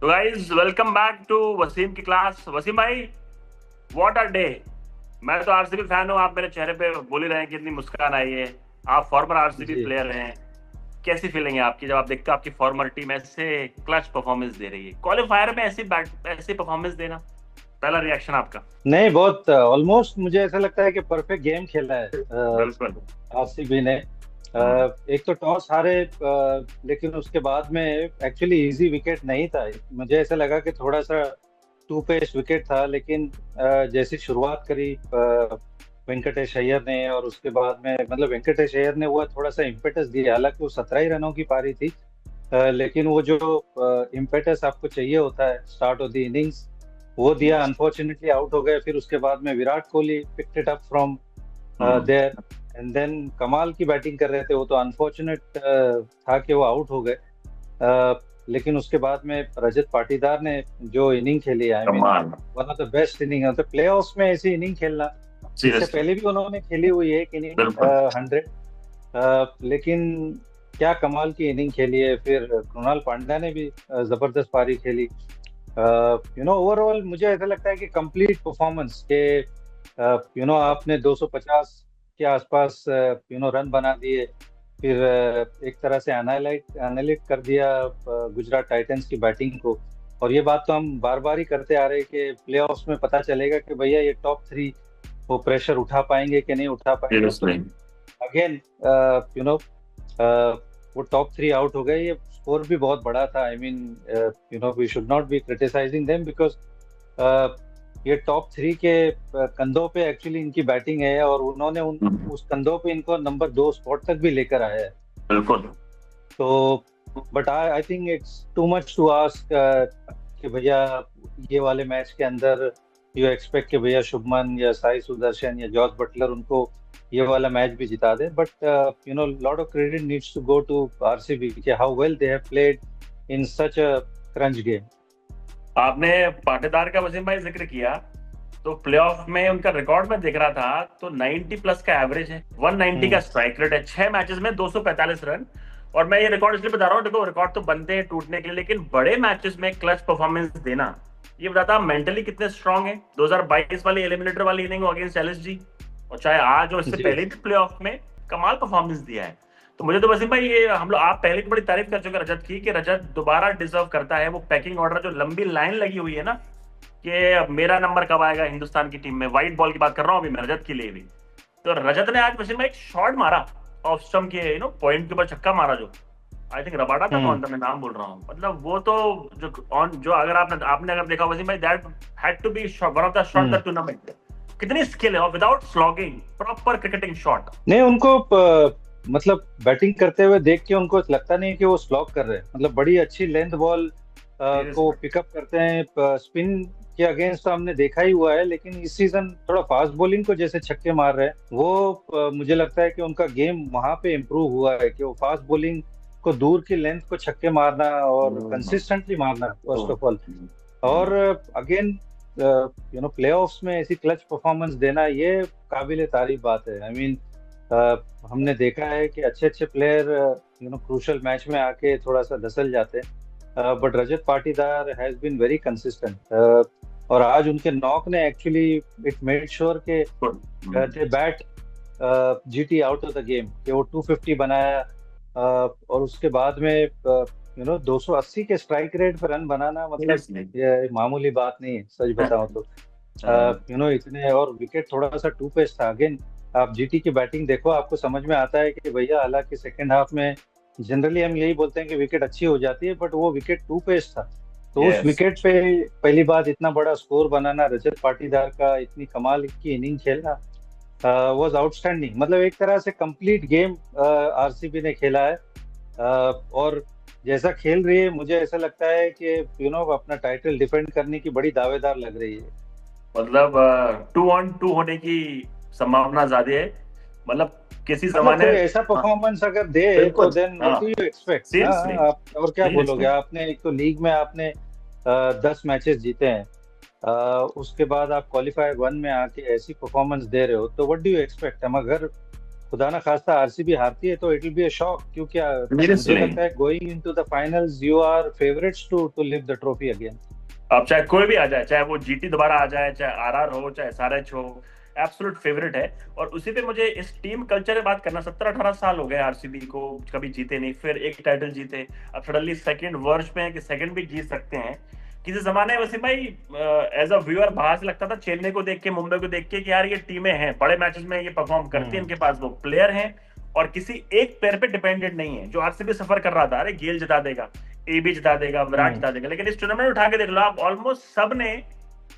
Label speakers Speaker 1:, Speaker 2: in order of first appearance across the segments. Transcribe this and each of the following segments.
Speaker 1: तो guys welcome back to Wasim की class. Wasim भाई, व्हाट अ डे। मैं तो आरसीबी फैन हूँ, आप मेरे चेहरे पे बोल ही रहे हैं कि इतनी मुस्कान आई है। आप फॉर्मर आरसीबी
Speaker 2: जी।
Speaker 1: प्लेयर हैं। कैसी फीलिंग है आपकी जब आप देखते हो आपकी फॉर्मर टीम ऐसे क्लच परफॉर्मेंस दे रही है, क्वालिफायर में ऐसी परफॉर्मेंस देना? पहला रिएक्शन आपका?
Speaker 2: नहीं, बहुत ऑलमोस्ट मुझे ऐसा लगता है कि परफेक्ट गेम खेला है
Speaker 1: बिल्कुल।
Speaker 2: आरसीबी ने।
Speaker 1: हम्म।
Speaker 2: एक तो टॉस हारे, लेकिन उसके बाद में एक्चुअली इजी विकेट नहीं था। मुझे ऐसा लगा कि थोड़ा सा टू पेस विकेट था, लेकिन जैसी शुरुआत करी वेंकटेश अय्यर ने, और उसके बाद में मतलब वेंकटेश अय्यर ने वो थोड़ा सा इम्पेटस दिया। हालांकि वो 17 ही रनों की पारी थी, लेकिन वो जो इम्पेटस आपको चाहिए होता है स्टार्ट ऑफ द इनिंग्स, वो दिया।
Speaker 1: यस।
Speaker 2: अनफॉर्चुनेटली आउट हो गए। फिर उसके बाद में Virat Kohli picked it up from
Speaker 1: hmm.
Speaker 2: There, and then कमाल की बैटिंग कर रहे थे। वो तो अनफॉर्चुनेट था कि वो आउट हो गए। लेकिन उसके बाद में रजत पाटीदार ने जो इनिंग खेली, आई मीन
Speaker 1: कमाल।
Speaker 2: One of the best inning. मतलब प्ले ऑफ में ऐसी इनिंग खेलना, इससे
Speaker 1: सीरियसली।
Speaker 2: पहले भी उन्होंने खेली हुई है एक इनिंग
Speaker 1: बिल्कुल।
Speaker 2: 100, लेकिन क्या कमाल की इनिंग खेली है। फिर कृणाल पांड्या ने भी जबरदस्त पारी खेली। ओवरऑल मुझे ऐसा लगता है कि कंप्लीट परफॉर्मेंस के, आपने 250 के आसपास रन बना दिए। फिर एक तरह से एनालाइट कर दिया गुजरात टाइटंस की बैटिंग को। और ये बात तो हम बार बार ही करते आ रहे हैं कि प्लेऑफ्स में पता चलेगा कि भैया ये टॉप थ्री वो प्रेशर उठा पाएंगे कि नहीं उठा पाएंगे। तो
Speaker 1: सीरियसली।
Speaker 2: अगेन यू नो वो टॉप थ्री आउट हो गए। ये स्कोर भी बहुत बड़ा था। I mean we should not be criticising them, because ये टॉप थ्री के कंधों पे एक्चुअली इनकी बैटिंग है, और उन्होंने उस कंधों पे इनको नंबर 2 स्पॉट तक भी लेकर आया है।
Speaker 1: बिल्कुल।
Speaker 2: तो but I I think it's too much to ask कि भैया ये वाले मैच के अंदर यू एक्सपेक्ट कि भैया शुभमन या साई सुदर्शन या जॉस बटलर उनको ये वाला मैच भी जिता दे। But lot of credit needs to go to RCB कि how well they have played in such a crunch game.
Speaker 1: आपने पाटीदार का वसीम भाई जिक्र किया, तो प्लेऑफ में उनका रिकॉर्ड में देख रहा था तो 90 प्लस का एवरेज है, 190 का
Speaker 2: हम्म।
Speaker 1: स्ट्राइक रेट है, 6 मैचेस में 245 रन। और मैं ये रिकॉर्ड इसलिए बता रहा हूँ, देखो रिकॉर्ड तो बनते हैं टूटने के लिए, लेकिन बड़े मैचेस में क्लच परफॉर्मेंस देना ये बताता है मेंटली कितने स्ट्रांग है। 2022 वाली एलिमिनेटर वाली इनिंग अगेंस्ट एलएसजी, और चाहे आज और इससे
Speaker 2: जी।
Speaker 1: पहले भी प्लेऑफ में कमाल परफॉर्मेंस दिया है। तो मुझे तो वसीम भाई ये हम लोग, आप पहले तो बड़ी तारीफ कर चुके हैं रजत की, कि रजत दोबारा डिजर्व करता है वो पैकिंग ऑर्डर, जो लंबी लाइन लगी हुई है ना, कि अब मेरा नंबर कब आएगा हिंदुस्तान की टीम में। व्हाइट बॉल की बात कर रहा हूँ अभी मैं रजत के लिए भी। तो रजत ने आज वसीम भाई एक शॉट मारा ऑफ स्टंप के पॉइंट के ऊपर, छक्का मारा, जो आई थिंक रबाडा था,
Speaker 2: हम्म।
Speaker 1: कौन था, मैं नाम बोल रहा हूँ, मतलब वो तो जो ऑन जो अगर आपने आपने अगर देखा वसीम भाई, that had to be one of the shot the
Speaker 2: hmm.
Speaker 1: Tournament. कितनी स्किल है, और without slogging, proper cricketing shot.
Speaker 2: नहीं, उनको मतलब बैटिंग करते हुए देख के उनको लगता नहीं कि वो स्लॉग कर रहे हैं। मतलब बड़ी अच्छी लेंथ बॉल को
Speaker 1: सीरियसली।
Speaker 2: पिकअप करते हैं। स्पिन के अगेंस्ट तो हमने देखा ही हुआ है, लेकिन इस सीजन थोड़ा फास्ट बॉलिंग को जैसे छक्के मार रहे हैं वो, मुझे लगता है कि उनका गेम वहां पे इम्प्रूव हुआ है कि वो फास्ट बॉलिंग को, दूर की लेंथ को छक्के मारना और कंसिस्टेंटली मारना फर्स्ट ऑफ ऑल। और अगेन प्लेऑफ्स में ऐसी क्लच परफॉर्मेंस देना, ये काबिल तारीफ बात है। आई मीन हमने देखा है कि अच्छे अच्छे प्लेयर क्रूशल मैच में आके थोड़ा सा धसल जाते हैं, but Rajat Patidar has been very consistent. और आज उनके नॉक ने एक्चुअली इट मेड श्योर के they bat GT out of the game, कि वो 250 बनाया। और उसके बाद में 280 के स्ट्राइक रेट पर रन बनाना, मतलब
Speaker 1: सीरियसली।
Speaker 2: ये मामूली बात नहीं है सच बताऊं तो। इतने, और विकेट थोड़ा सा टू पेस था। अगेन आप जीटी की बैटिंग देखो, आपको समझ में आता है कि भैया, हालांकि सेकेंड हाफ में जनरली हम यही बोलते हैं कि विकेट अच्छी हो जाती है, बट वो विकेट टू पेस था। तो उस
Speaker 1: यस।
Speaker 2: विकेट पे पहली बात इतना बड़ा स्कोर बनाना, रजत पाटीदार का इतनी कमाल की इनिंग खेलना वाज आउटस्टैंडिंग। मतलब एक तरह से कंप्लीट गेम आरसीबी ने खेला है। और जैसा खेल रही है, मुझे ऐसा लगता है कि अपना टाइटल डिफेंड करने की बड़ी दावेदार लग रही है।
Speaker 1: मतलब 2-on-2 होने की संभावना ज्यादा है, मतलब किसी
Speaker 2: मतलब
Speaker 1: जमाने।
Speaker 2: कोई ऐसा
Speaker 1: हाँ।
Speaker 2: परफॉर्मेंस अगर दे तो
Speaker 1: बिल्कुल।
Speaker 2: देन व्हाट
Speaker 1: हाँ।
Speaker 2: Do you expect. हाँ,
Speaker 1: सीरियसली।
Speaker 2: आप और क्या बोलोगे।
Speaker 1: सीरियसली।
Speaker 2: आपने एक तो लीग में आपने 10 मैचेस जीते हैं, उसके बाद आप क्वालिफायर वन में आके ऐसी परफॉर्मेंस दे रहे हो, तो व्हाट डू यू एक्सपेक्ट। हम अगर खुदा ना खास्ता आरसीबी हारती है तो it will be a shock, क्योंकि मुझे
Speaker 1: सीरियसली,
Speaker 2: लगता है going into the finals you are favourites to live the trophy again.
Speaker 1: अब चाहे कोई भी आ जाए, चाहे वो जीटी दोबारा आ जाए, चाहे आरआर हो, चाहे एसआरएच हो, एब्सोल्यूट फेवरेट है। और उसी पे मुझे इस टीम कल्चर में बात करना, 17-18 साल हो गए आरसीबी को, कभी जीते नहीं, फिर एक टाइटल जीते, अब सडनली सेकंड वर्ष में है कि सेकंड भी जीत सकते हैं। किसी जमाने में वसीम भाई एज अ व्यूअर बाहर से लगता था चेन्नई को देख के, मुंबई को देख के कि यार ये टीमें हैं, बड़े मैचेस में ये परफॉर्म करती है, इनके पास वो प्लेयर हैं और किसी एक प्लेयर पे डिपेंडेंट नहीं है। जो आरसीबी सफर कर रहा था, अरे गेल जिता देगा, एबी जिता देगा, विराट जिता देगा, लेकिन इस टूर्नामेंट उठा के देख लो आप, ऑलमोस्ट सब ने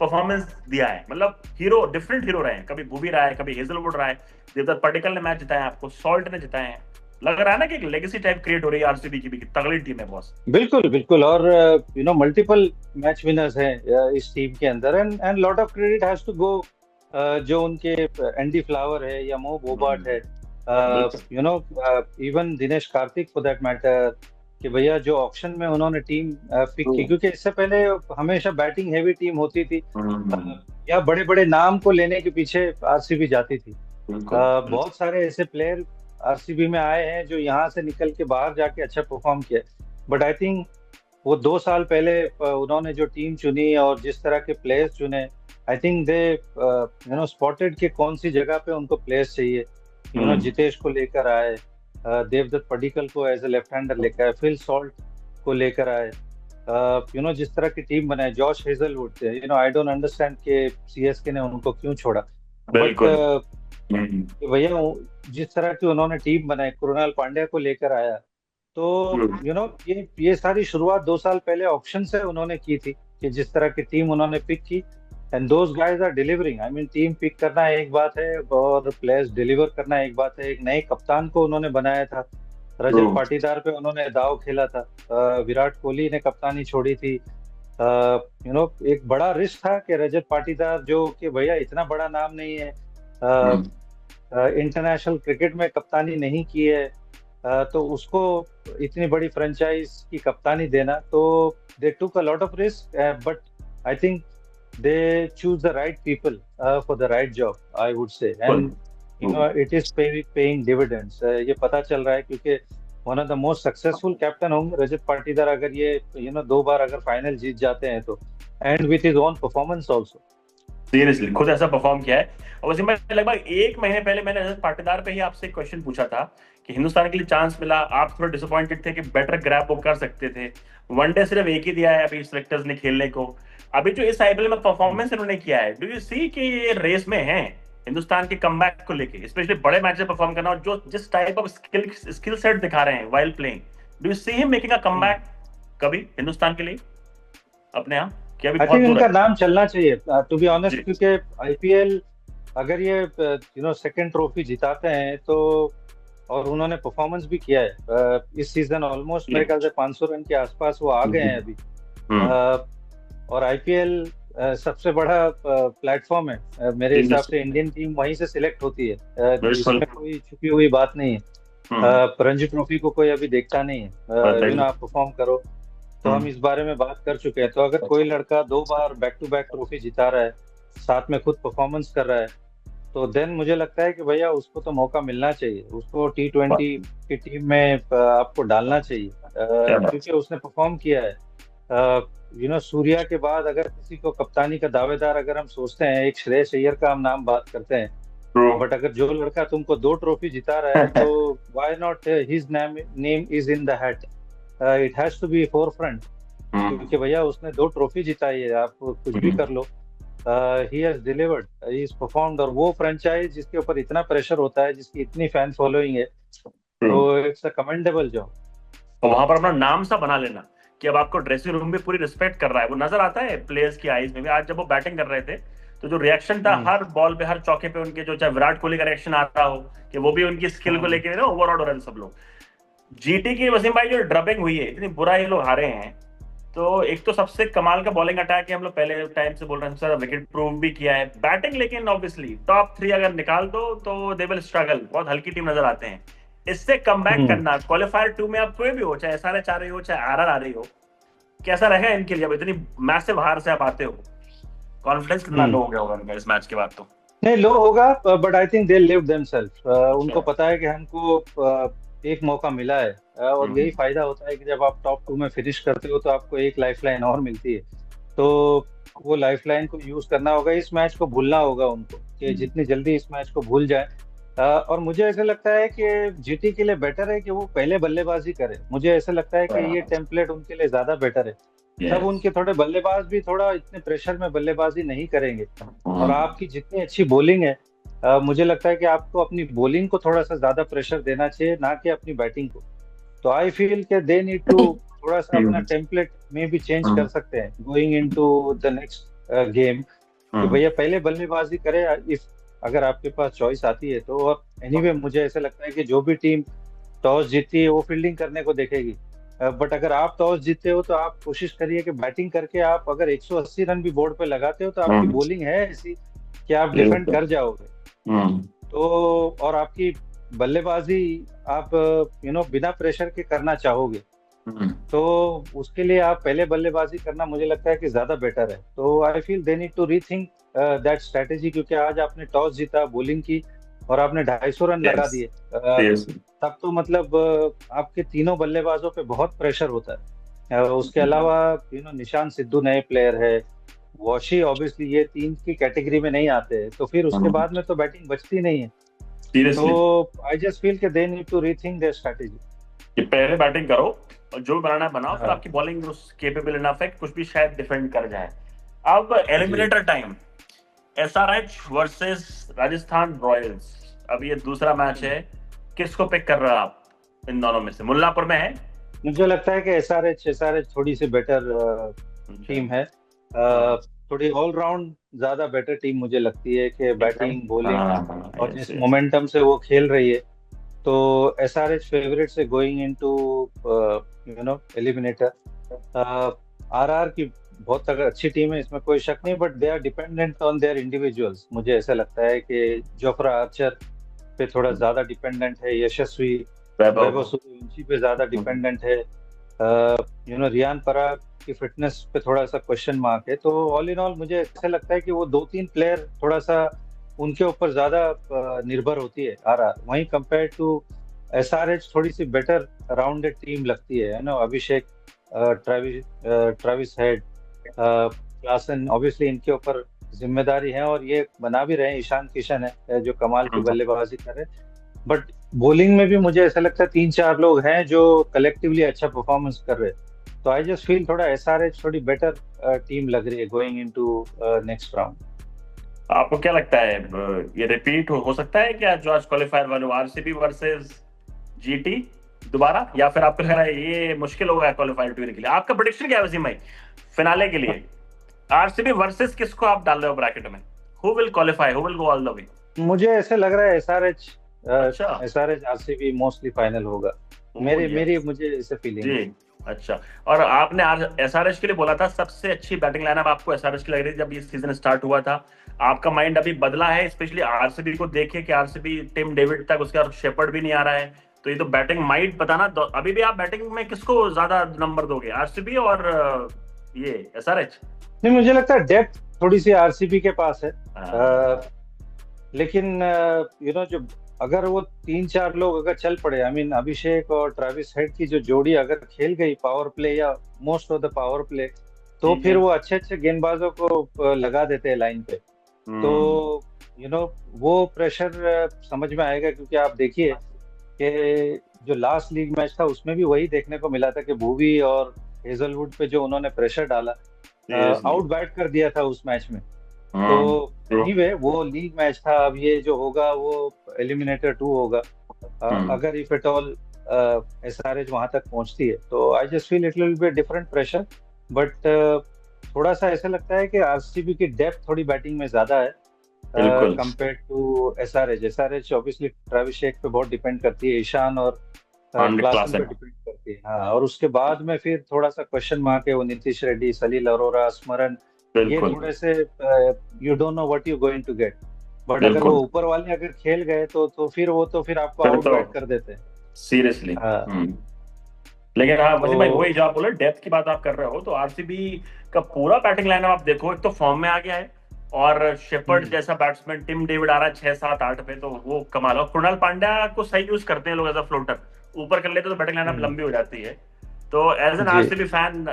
Speaker 1: परफॉर्मेंस दिया है। मतलब हीरो, डिफरेंट हीरो रहे हैं, कभी भूवी रहा है, कभी हेजलवुड रहा है, देवदत्त पडिक्कल ने मैच जिताया आपको, सॉल्ट ने जिताए हैं। लग रहा है ना कि एक लेगेसी टाइप क्रिएट हो रही है आरसीबी की भी, तगड़ी टीम है बॉस।
Speaker 2: बिल्कुल बिल्कुल, और मल्टीपल मैच विनर्स हैं इस टीम के अंदर, and lot of credit has to go जो उनके एंडी फ्लावर है या मो बोबार्ट है,
Speaker 1: बिल्कुल।
Speaker 2: Even Dinesh Karthik for that matter, कि भैया जो ऑक्शन में उन्होंने टीम पिक की, क्योंकि इससे पहले हमेशा बैटिंग हैवी टीम होती थी, या बड़े बड़े नाम को लेने के पीछे आरसीबी जाती थी।
Speaker 1: बिल्कुल।
Speaker 2: बहुत सारे ऐसे प्लेयर आरसीबी में आए हैं जो यहाँ से निकल के बाहर जाके अच्छा परफॉर्म किया, बट आई थिंक वो 2 साल पहले उन्होंने जो टीम चुनी और जिस तरह के प्लेयर्स चुने, आई थिंक दे स्पॉटेड कि कौन सी जगह पे उनको प्लेयर्स चाहिए। जितेश को लेकर आए, देवदत्त पडिक्कल को एज ए लेफ्ट हैंडर लेकर आए, फिल सॉल्ट को लेकर आए, जिस तरह की टीम बनाए, Josh Hazlewood, I don't understand कि सीएसके ने उनको क्यों छोड़ा, बट
Speaker 1: बिल्कुल।
Speaker 2: भैया जिस तरह की उन्होंने टीम बनाई, कृणाल पांड्या को लेकर आया, तो ये सारी शुरुआत 2 साल पहले ऑक्शन से उन्होंने की थी, कि जिस तरह की टीम उन्होंने पिक की, and those guys are delivering. I mean team pick करना एक बात है और प्लेयर्स डिलीवर करना एक बात है। एक नए कप्तान को उन्होंने बनाया था, रजत पाटीदार पे उन्होंने दाव खेला था, विराट कोहली ने कप्तानी छोड़ी थी, एक बड़ा रिस्क था कि रजत पाटीदार, जो कि भैया इतना बड़ा नाम नहीं है, इंटरनेशनल क्रिकेट में कप्तानी नहीं की है, तो उसको इतनी बड़ी फ्रेंचाइज की कप्तानी देना, तो they took a lot of risk, but I think they choose the right people for the right job, I would say, and it is paying dividends. ये पता चल रहा है, क्योंकि one of the most successful captain होंगे रजत पाटीदार, अगर ये 2 बार अगर फाइनल जीत जाते हैं तो, and with his own performance also.
Speaker 1: Seriously खुद ऐसा परफॉर्म किया है। और वैसे मैं लगभग 1 महीने पहले मैंने रजत पाटीदार पे ही आपसे एक क्वेश्चन पूछा था कि हिंदुस्तान के लिए चांस मिला, आप थोड़े डिसअपॉइंटेड थे कि बेटर ग्रैब वो कर सकते थे, वनडे सिर्फ एक ही दिया है अभी सिलेक्टर्स ने खेलने को। अभी जो इस आईपीएल में परफॉर्मेंस इन्होंने किया है, डू यू सी कि ये रेस में है हिंदुस्तान के कमबैक को लेके, स्पेशली बड़े मैच में परफॉर्म करना, और जो जिस टाइप ऑफ स्किल सेट दिखा रहे हैं while playing, do you see him making a comeback कभी हिंदुस्तान के लिए अपने यहाँ, कि अभी
Speaker 2: आई
Speaker 1: बहुत
Speaker 2: थिंक
Speaker 1: दूर
Speaker 2: इनका
Speaker 1: है?
Speaker 2: नाम चलना चाहिए, टू बी ऑनेस्ट,
Speaker 1: जी।
Speaker 2: क्योंकि आईपीएल अगर ये सेकंड ट्रॉफी जिताते हैं तो, और उन्होंने परफॉर्मेंस भी किया है, इस सीजन ऑलमोस्ट मेरे ख्याल से 500 रन के आसपास वो आ गए हैं अभी, और आईपीएल सबसे बड़ा प्लेटफॉर्म है, मेरे हिसाब से इंडियन टीम वहीं से सिलेक्ट होती है, इसमें कोई छुपी हुई बात नहीं है। रणजी ट्रॉफी को कोई अभी देखता नहीं है, आप परफॉर्म करो, तो हम इस बारे में बात कर चुके हैं। तो अगर कोई लड़का 2 बार बैक टू बैक ट्रॉफी जिता रहा है, साथ में खुद परफॉर्मेंस कर रहा है, तो देन मुझे लगता है कि भैया उसको तो मौका मिलना चाहिए, उसको T20 की टीम में आपको डालना चाहिए, क्योंकि उसने परफॉर्म किया है। सूर्या के बाद अगर किसी को कप्तानी का दावेदार अगर हम सोचते हैं, एक श्रेयस अय्यर का हम नाम बात करते हैं, बट अगर जो लड़का तुमको 2 ट्रॉफी जिता रहा है, तो why not his name is in the hat, it has to be forefront, क्योंकि भैया उसने 2 ट्रॉफी जिताई है, आप कुछ भी कर लो, he has delivered, he has performed, और वो फ्रेंचाइज जिसके ऊपर इतना प्रेशर होता है, जिसकी इतनी फैन फॉलोइंग है, तो इट्स अ कमेंडेबल जॉब।
Speaker 1: और वहां पर अपना नाम सा बना लेना कि अब आपको ड्रेसिंग रूम भी पूरी रिस्पेक्ट कर रहा है, वो नजर आता है प्लेयर्स की आईज में भी। आज जब वो बैटिंग कर रहे थे तो जो रिएक्शन था हर बॉल पे, हर चौके पे उनके, जो चाहे विराट कोहली का रिएक्शन आता हो कि वो भी उनकी स्किल को लेके ना ओवरऑल हो रहे हैं सब लोग। जीटी की वसीम भाई जो ड्रबिंग हुई है, इतनी बुरा ये लोग हारे हैं, तो एक तो सबसे कमाल का बॉलिंग अटैक है, हम लोग पहले टाइम से बोल रहे हैं, सर विकेट प्रूव भी किया है, बैटिंग लेकिन ऑब्वियसली टॉप 3 अगर निकाल दो तो दे विल स्ट्रगल, बहुत हल्की टीम नजर आते हैं। इससे कमबैक करना क्वालिफायर 2 में आप कोई भी हो, चाहे एसआरएच आ रही हो, चाहे आरआर आ रही हो, कैसा रहेगा इनके लिए? अब इतनी मैसिव हार से आप आते हो, कॉन्फिडेंस कितना लो हो गया होगा इनका इस मैच के बाद तो।
Speaker 2: नहीं, लो होगा, but I think they live themselves.
Speaker 1: अच्छा।
Speaker 2: उनको पता है कि हमको एक मौका मिला है, और यही
Speaker 1: हम्म।
Speaker 2: फायदा होता है कि जब आप टॉप टू में फिनिश करते हो तो आपको एक लाइफलाइन और मिलती है। तो वो लाइफलाइन को यूज करना होगा, इस मैच को भूलना होगा उनको, कि
Speaker 1: हम्म।
Speaker 2: जितनी जल्दी इस मैच को भूल जाए। और मुझे ऐसा लगता है कि जीटी के लिए बेटर है कि वो पहले बल्लेबाजी करे। मुझे ऐसा लगता है कि ये टेम्पलेट उनके लिए ज्यादा बेटर है। तब
Speaker 1: यस।
Speaker 2: उनके थोड़े बल्लेबाज भी थोड़ा इतने प्रेशर में बल्लेबाजी नहीं करेंगे। और आपकी जितनी अच्छी बॉलिंग है, मुझे लगता है कि आपको अपनी बॉलिंग को थोड़ा सा ज्यादा प्रेशर देना चाहिए, ना कि अपनी बैटिंग को। तो आई फील के दे नीड टू थोड़ा सा अपना
Speaker 1: हम्म।
Speaker 2: टेम्पलेट में भी चेंज कर
Speaker 1: हम्म।
Speaker 2: सकते हैं going into the next game. कि
Speaker 1: हम्म।
Speaker 2: भैया पहले बल्लेबाजी करे, इफ अगर आपके पास चॉइस आती है तो। और एनीवे मुझे ऐसा लगता है कि जो भी टीम टॉस जीती है वो फील्डिंग करने को देखेगी। बट अगर आप टॉस जीतते हो तो आप कोशिश करिए कि बैटिंग करके आप अगर 180 रन भी बोर्ड पे लगाते हो तो आपकी
Speaker 1: हम्म।
Speaker 2: बॉलिंग है ऐसी कि आप डिफेंड
Speaker 1: बिल्कुल।
Speaker 2: कर जाओगे।
Speaker 1: हम्म।
Speaker 2: तो और आपकी बल्लेबाजी आप बिना प्रेशर के करना चाहोगे,
Speaker 1: हम्म।
Speaker 2: तो उसके लिए आप पहले बल्लेबाजी करना मुझे लगता है कि ज्यादा बेटर है। तो I feel they need to rethink that strategy, क्योंकि आज आपने टॉस जीता, बॉलिंग की, और आपने 250 रन लगा
Speaker 1: यस।
Speaker 2: दिए।
Speaker 1: यस।
Speaker 2: तब तो मतलब आपके तीनों बल्लेबाजों पे बहुत प्रेशर होता है। उसके अलावा निशांत सिद्धू नए प्लेयर है, वॉशी ऑब्वियसली, ये तीन की कैटेगरी में नहीं आते हैं, तो फिर उसके बाद में तो बैटिंग बचती नहीं है। तो
Speaker 1: सीरियसली,
Speaker 2: आई जस्ट फील कि they need to rethink their strategy.
Speaker 1: कि पहले बैटिंग करो और जो भी बनाना है बनाओ, फिर
Speaker 2: हाँ
Speaker 1: आपकी बॉलिंग उस केपेबल इनफ है कि कुछ भी शायद डिफेंड कर जाए। अब
Speaker 2: जी।
Speaker 1: Eliminator time, SRH versus Rajasthan Royals. अब ये दूसरा मैच है, किसको पिक कर रहे हो आप इन दोनों में से? मुल्लापुर में है।
Speaker 2: मुझे लगता है कि एसआरएच थोड़ी सी बेटर
Speaker 1: अच्छा।
Speaker 2: टीम है।
Speaker 1: हाँ।
Speaker 2: थोड़ी ऑलराउंड ज्यादा बेटर टीम मुझे लगती है, कि बैटिंग बॉलिंग
Speaker 1: हाँ हाँ,
Speaker 2: और
Speaker 1: यस
Speaker 2: जिस
Speaker 1: यस।
Speaker 2: मोमेंटम से वो खेल रही है। तो एसआरएच फेवरेट से गोइंग इनटू एलिमिनेटर। आरआर की बहुत अच्छी टीम है, इसमें कोई शक नहीं, but they are dependent on their individuals. मुझे ऐसा लगता है कि जोफ्रा आर्चर पे थोड़ा ज्यादा डिपेंडेंट है, यशस्वी,
Speaker 1: वैभव।
Speaker 2: वैभव सूर्यवंशी पे ज्यादा डिपेंडेंट है। रियान पराग की फिटनेस पे थोड़ा सा क्वेश्चन मार्क है। तो ऑल इन ऑल मुझे ऐसा लगता है कि वो दो तीन प्लेयर थोड़ा सा उनके ऊपर ज्यादा निर्भर होती है आरआर। वहीं कंपेयर टू एसआरएच थोड़ी सी बेटर राउंडेड टीम लगती है ना। Abhishek, Travis Travis Head, Klaasen, obviously इनके ऊपर जिम्मेदारी है, और ये बना भी रहे हैं। ईशान किशन है जो कमाल की बल्लेबाजी कर रहे हैं। बट बॉलिंग में भी मुझे ऐसा लगता है तीन चार लोग हैं जो कलेक्टिवली अच्छा परफॉर्मेंस कर रहे हैं। तो आई जस्ट फील थोड़ा एसआरएच थोड़ी बेटर टीम लग रही है गोइंग इनटू नेक्स्ट राउंड।
Speaker 1: आपको क्या लगता है, ये रिपीट हो सकता है क्या जो आज क्वालिफायर वाले, आरसीबी वर्सेस जीटी दोबारा? या फिर आपको लग रहा है ये मुश्किल होगा क्वालिफायर टूर के लिए? आपका प्रेडिक्शन क्या है वसीम भाई फिनाले के लिए? आरसीबी वर्सेस किसको आप डाल रहे हो ब्रैकेट में? Who will qualify, who will go all the way?
Speaker 2: मुझे ऐसे लग रहा है एसआरएच
Speaker 1: अच्छा।
Speaker 2: एसआरएच आरसीबी मोस्टली फाइनल होगा।
Speaker 1: ओ
Speaker 2: मेरी मेरी
Speaker 1: यस।
Speaker 2: मुझे ऐसे फीलिंग है।
Speaker 1: जी। अच्छा। और आपने एसआरएच के लिए बोला था सबसे अच्छी बैटिंग लाइनअप आपको एसआरएच की लग रही थी जब ये सीजन स्टार्ट हुआ था। आपका माइंड अभी बदला है, स्पेशली आरसीबी को देखे कि आरसीबी टिम डेविड तक, उसके बाद शेपर्ड भी नहीं आ रहा है, तो ये तो बैटिंग माइंड बताना। अभी भी आप बैटिंग में किसको ज्यादा नंबर दोगे, आरसीबी और ये एसआरएच?
Speaker 2: नहीं, मुझे लगता है डेप्थ थोड़ी सी आरसीबी के पास है। लेकिन जो अगर वो तीन चार लोग अगर चल पड़े, आई मीन अभिषेक और ट्रेविस हेड की जो जोड़ी अगर खेल गई पावर प्ले या most of the power play, तो
Speaker 1: जी
Speaker 2: फिर
Speaker 1: जी।
Speaker 2: वो अच्छे अच्छे गेंदबाजों को लगा देते हैं लाइन पे। तो यू नो वो प्रेशर समझ में आएगा, क्योंकि आप देखिए कि जो लास्ट लीग मैच था उसमें भी वही देखने को मिला था कि भुवी और हेजलवुड पे जो उन्होंने प्रेशर डाला,
Speaker 1: सीरियसली।
Speaker 2: आउट बैट कर दिया था उस मैच में। तो
Speaker 1: ट्रू।
Speaker 2: एनीवे वो लीग मैच था, अब ये जो होगा वो एलिमिनेटर टू होगा। अगर इफ एट ऑल एसआरएच वहां तक पहुंचती है तो आई just feel it will be different pressure. But थोड़ा सा ऐसा लगता है कि आरसीबी की डेप्थ थोड़ी बैटिंग में ज्यादा है
Speaker 1: बिल्कुल।
Speaker 2: Compare to SRH. SRH obviously Travis शेख पे बहुत डिपेंड करती है, ईशान और
Speaker 1: हंड्रेड
Speaker 2: क्लासन
Speaker 1: क्लास है।
Speaker 2: पे डिपेंड करती है। हाँ, और उसके बाद में फिर थोड़ा सा क्वेश्चन मार्क है, वो नीतीश रेड्डी, सलील अरोरा, स्मरण, ये
Speaker 1: बिल्कुल।
Speaker 2: थोड़े से you don't know what you going to get. But अगर वो
Speaker 1: बिल्कुल।
Speaker 2: ऊपर वाले अगर खेल गए तो फिर वो तो फिर आपको
Speaker 1: फिर
Speaker 2: आउट
Speaker 1: तो
Speaker 2: बैट कर देते हैं।
Speaker 1: सीरियसली।
Speaker 2: हाँ।
Speaker 1: लेकिन हाँ
Speaker 2: तो
Speaker 1: वसीम भाई, वही जो आप बोले डेप्थ की बात आप कर रहे हो, तो आरसीबी का पूरा बैटिंग लाइनअप आप देखो, एक तो फॉर्म में आ गया है, और शेफर्ड जैसा बैट्समैन टिम डेविड आ रहा है 6-7-8 पे, तो वो कमाल। और कृणाल पांड्या को सही यूज करते हैं लोग एज अ फ्लोटर, ऊपर कर लेते तो बैटिंग लाइनअप लंबी हो जाती है। तो एज एन
Speaker 2: जी।
Speaker 1: आरसीबी फैन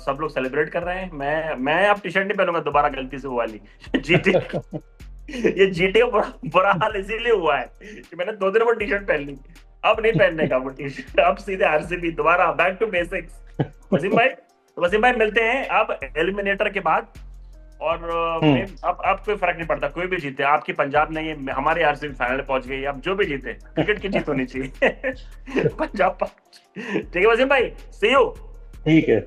Speaker 1: सब लोग सेलिब्रेट कर रहे हैं। मैं अब टी शर्ट नहीं पहनूंगा दोबारा गलती से वो वाली जीटी। ये जीटी का बुरा हाल इसीलिए हुआ है कि मैंने 2 दिन वो टी शर्ट पहन ली। अब नहीं पहनने का वो टी शर्ट, अब सीधे आरसीबी दोबारा बैक टू बेसिक्स। वसीम भाई मिलते हैं अब एलिमिनेटर के बाद। और अब कोई फर्क नहीं पड़ता, कोई भी जीते, आपकी पंजाब नहीं है, हमारे आरसीबी फाइनल पहुंच गई, अब जो भी जीते क्रिकेट की जीत होनी चाहिए। पंजाब ठीक है वसीम भाई, सी यू।
Speaker 2: ठीक है।